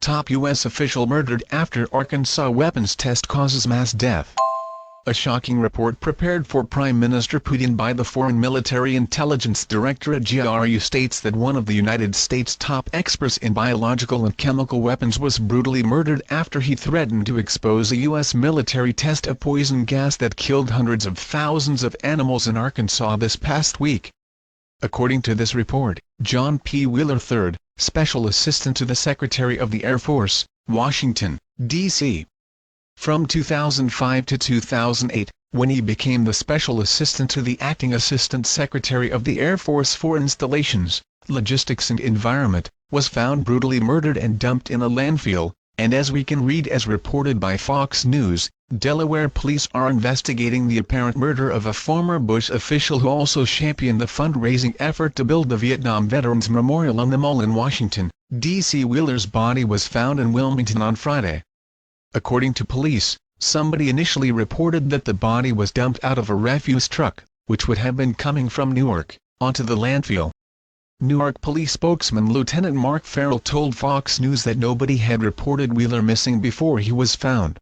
Top U.S. official murdered after Arkansas weapons test causes mass death. A shocking report prepared for Prime Minister Putin by the Foreign Military Intelligence Directorate (GRU) states that one of the United States' top experts in biological and chemical weapons was brutally murdered after he threatened to expose a U.S. military test of poison gas that killed hundreds of thousands of animals in Arkansas this past week. According to this report, John P. Wheeler III, Special Assistant to the Secretary of the Air Force, Washington, D.C. From 2005 to 2008, when he became the Special Assistant to the Acting Assistant Secretary of the Air Force for Installations, Logistics and Environment, was found brutally murdered and dumped in a landfill, and as we can read as reported by Fox News, Delaware police are investigating the apparent murder of a former Bush official who also championed the fundraising effort to build the Vietnam Veterans Memorial on the Mall in Washington, D.C. Wheeler's body was found in Wilmington on Friday. According to police, somebody initially reported that the body was dumped out of a refuse truck, which would have been coming from Newark, onto the landfill. Newark Police spokesman Lieutenant Mark Farrell told Fox News that nobody had reported Wheeler missing before he was found.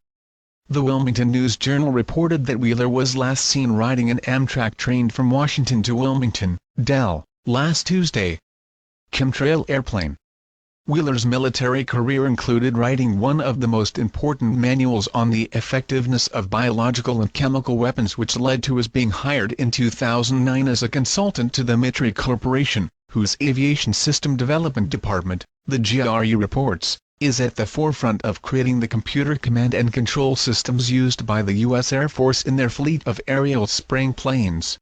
The Wilmington News-Journal reported that Wheeler was last seen riding an Amtrak train from Washington to Wilmington, Del, last Tuesday. Chemtrail airplane. Wheeler's military career included writing one of the most important manuals on the effectiveness of biological and chemical weapons, which led to his being hired in 2009 as a consultant to the Mitri Corporation, whose Aviation System Development Department, the GRU reports, is at the forefront of creating the computer command and control systems used by the U.S. Air Force in their fleet of aerial spraying planes.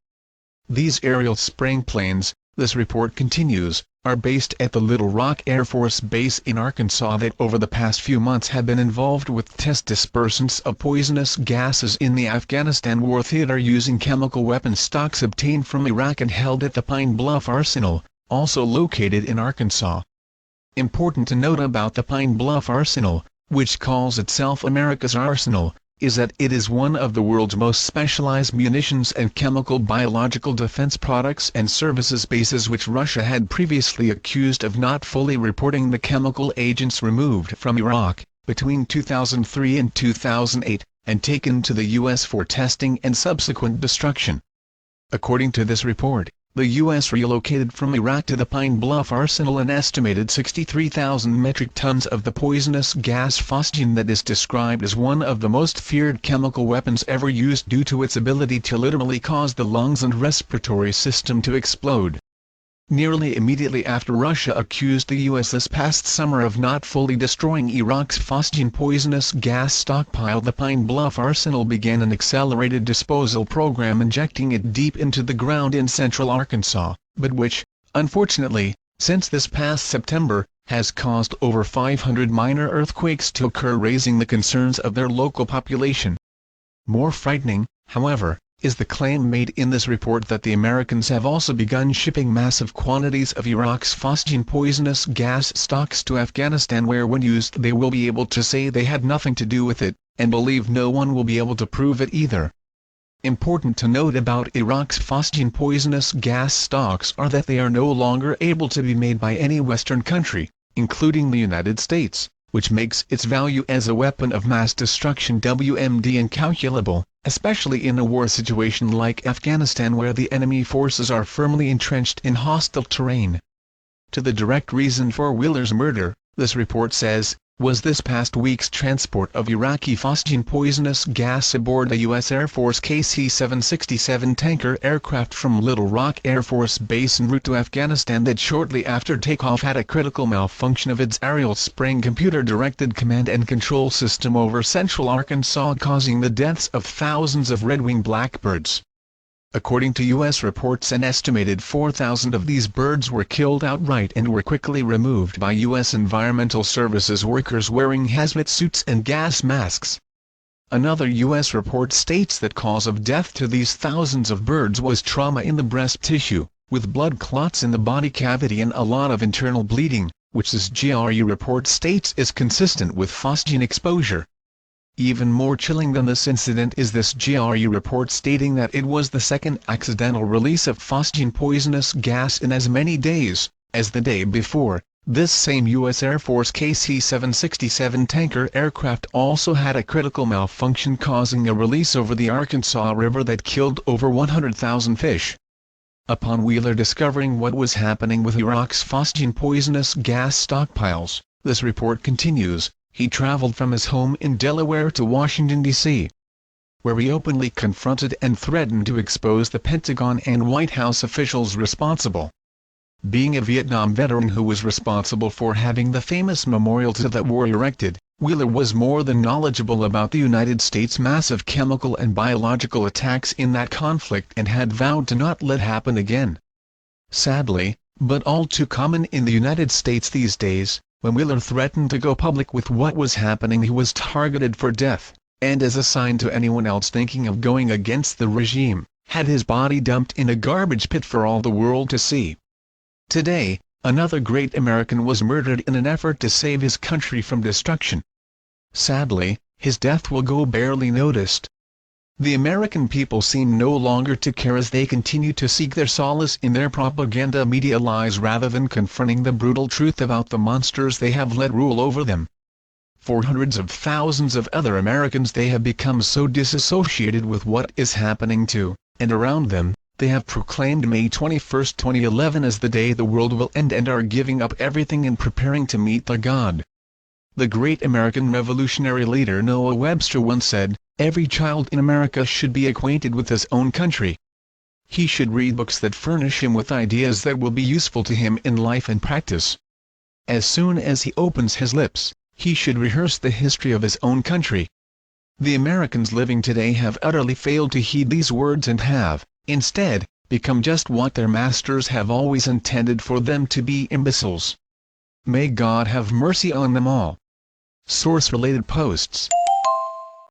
These aerial spraying planes, this report continues, are based at the Little Rock Air Force Base in Arkansas that over the past few months have been involved with test dispersants of poisonous gases in the Afghanistan war theater using chemical weapon stocks obtained from Iraq and held at the Pine Bluff Arsenal, also located in Arkansas. Important to note about the Pine Bluff Arsenal, which calls itself America's Arsenal, is that it is one of the world's most specialized munitions and chemical biological defense products and services bases, which Russia had previously accused of not fully reporting the chemical agents removed from Iraq between 2003 and 2008, and taken to the U.S. for testing and subsequent destruction. According to this report, the U.S. relocated from Iraq to the Pine Bluff Arsenal an estimated 63,000 metric tons of the poisonous gas phosgene that is described as one of the most feared chemical weapons ever used due to its ability to literally cause the lungs and respiratory system to explode. Nearly immediately after Russia accused the U.S. this past summer of not fully destroying Iraq's phosgene poisonous gas stockpile, the Pine Bluff Arsenal began an accelerated disposal program injecting it deep into the ground in central Arkansas, but which, unfortunately, since this past September, has caused over 500 minor earthquakes to occur, raising the concerns of their local population. More frightening, however, is the claim made in this report that the Americans have also begun shipping massive quantities of Iraq's phosgene poisonous gas stocks to Afghanistan, where when used they will be able to say they had nothing to do with it, and believe no one will be able to prove it either. Important to note about Iraq's phosgene poisonous gas stocks are that they are no longer able to be made by any Western country, including the United States, which makes its value as a weapon of mass destruction WMD incalculable, especially in a war situation like Afghanistan where the enemy forces are firmly entrenched in hostile terrain. To the direct reason for Wheeler's murder, this report says, was this past week's transport of Iraqi phosgene poisonous gas aboard a U.S. Air Force KC-767 tanker aircraft from Little Rock Air Force Base en route to Afghanistan that shortly after takeoff had a critical malfunction of its aerial spraying computer-directed command and control system over central Arkansas, causing the deaths of thousands of red-winged blackbirds. According to U.S. reports, an estimated 4,000 of these birds were killed outright and were quickly removed by U.S. Environmental Services workers wearing hazmat suits and gas masks. Another U.S. report states that cause of death to these thousands of birds was trauma in the breast tissue, with blood clots in the body cavity and a lot of internal bleeding, which this GRU report states is consistent with phosgene exposure. Even more chilling than this incident is this GRU report stating that it was the second accidental release of phosgene poisonous gas in as many days, as the day before, This same U.S. Air Force KC-767 tanker aircraft also had a critical malfunction causing a release over the Arkansas River that killed over 100,000 fish. Upon Wheeler discovering what was happening with Iraq's phosgene poisonous gas stockpiles, this report continues, he traveled from his home in Delaware to Washington, D.C., where he openly confronted and threatened to expose the Pentagon and White House officials responsible. Being a Vietnam veteran who was responsible for having the famous memorial to that war erected, Wheeler was more than knowledgeable about the United States' massive chemical and biological attacks in that conflict and had vowed to not let happen again. Sadly, but all too common in the United States these days, when Wheeler threatened to go public with what was happening, he was targeted for death, and as a sign to anyone else thinking of going against the regime, had his body dumped in a garbage pit for all the world to see. Today, another great American was murdered in an effort to save his country from destruction. Sadly, his death will go barely noticed. The American people seem no longer to care as they continue to seek their solace in their propaganda media lies rather than confronting the brutal truth about the monsters they have let rule over them. For hundreds of thousands of other Americans, they have become so disassociated with what is happening to and around them, they have proclaimed May 21, 2011 as the day the world will end and are giving up everything and preparing to meet their God. The great American revolutionary leader Noah Webster once said, "Every child in America should be acquainted with his own country. He should read books that furnish him with ideas that will be useful to him in life and practice. As soon as he opens his lips, he should rehearse the history of his own country." The Americans living today have utterly failed to heed these words and have, instead, become just what their masters have always intended for them to be: imbeciles. May God have mercy on them all. Source-related posts.